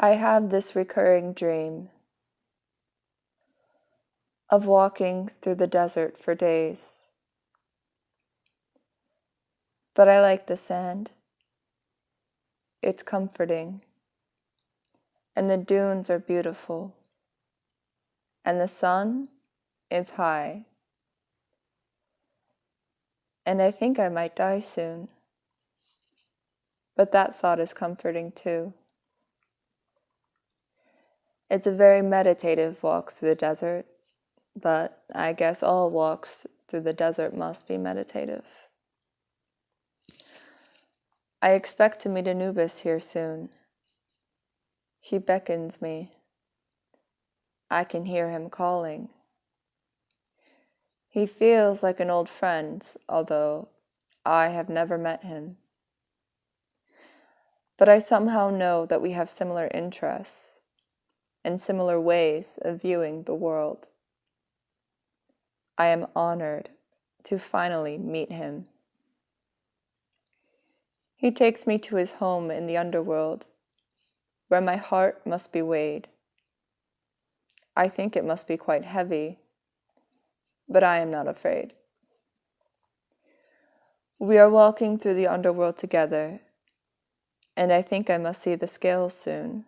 I have this recurring dream of walking through the desert for days. But I like the sand. It's comforting. And the dunes are beautiful. And the sun is high. And I think I might die soon. But that thought is comforting too. It's a very meditative walk through the desert, but I guess all walks through the desert must be meditative. I expect to meet Anubis here soon. He beckons me. I can hear him calling. He feels like an old friend, although I have never met him. But I somehow know that we have similar interests and similar ways of viewing the world. I am honored to finally meet him. He takes me to his home in the underworld, where my heart must be weighed. I think it must be quite heavy, but I am not afraid. We are walking through the underworld together, and I think I must see the scales soon.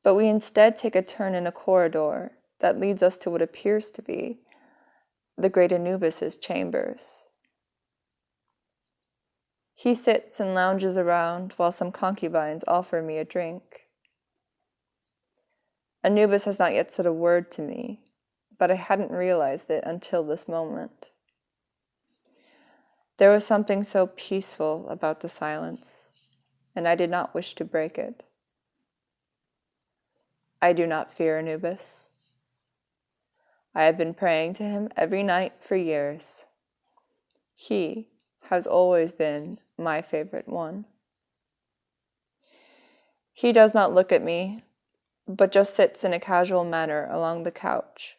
But we instead take a turn in a corridor that leads us to what appears to be the great Anubis's chambers. He sits and lounges around while some concubines offer me a drink. Anubis has not yet said a word to me, but I hadn't realized it until this moment. There was something so peaceful about the silence, and I did not wish to break it. I do not fear Anubis. I have been praying to him every night for years. He has always been my favorite one. He does not look at me, but just sits in a casual manner along the couch.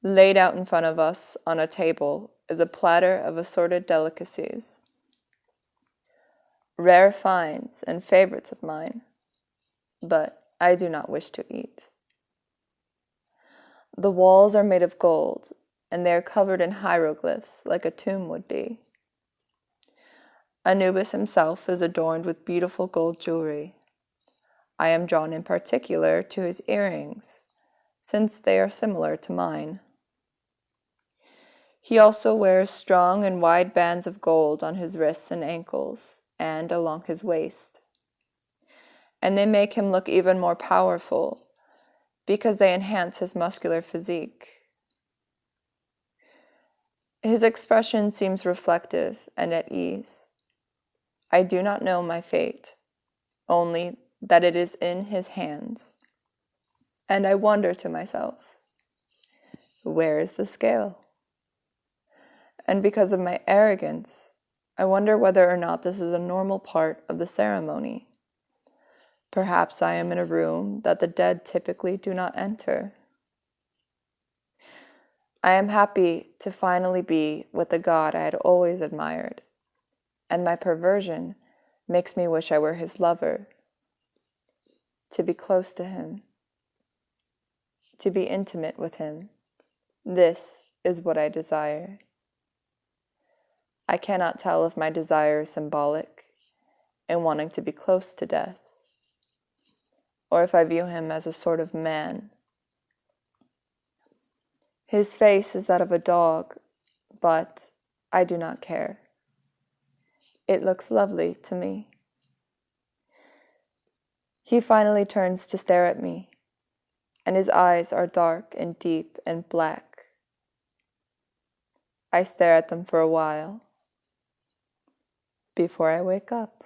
Laid out in front of us on a table is a platter of assorted delicacies, rare finds and favorites of mine, but I do not wish to eat. The walls are made of gold, and they are covered in hieroglyphs like a tomb would be. Anubis himself is adorned with beautiful gold jewelry. I am drawn in particular to his earrings, since they are similar to mine. He also wears strong and wide bands of gold on his wrists and ankles, and along his waist. And they make him look even more powerful, because they enhance his muscular physique. His expression seems reflective and at ease. I do not know my fate, only that it is in his hands. And I wonder to myself, where is the scale? And because of my arrogance, I wonder whether or not this is a normal part of the ceremony. Perhaps I am in a room that the dead typically do not enter. I am happy to finally be with the God I had always admired, and my perversion makes me wish I were his lover. To be close to him, to be intimate with him, this is what I desire. I cannot tell if my desire is symbolic in wanting to be close to death, or if I view him as a sort of man. His face is that of a dog, but I do not care. It looks lovely to me. He finally turns to stare at me, and his eyes are dark and deep and black. I stare at them for a while before I wake up.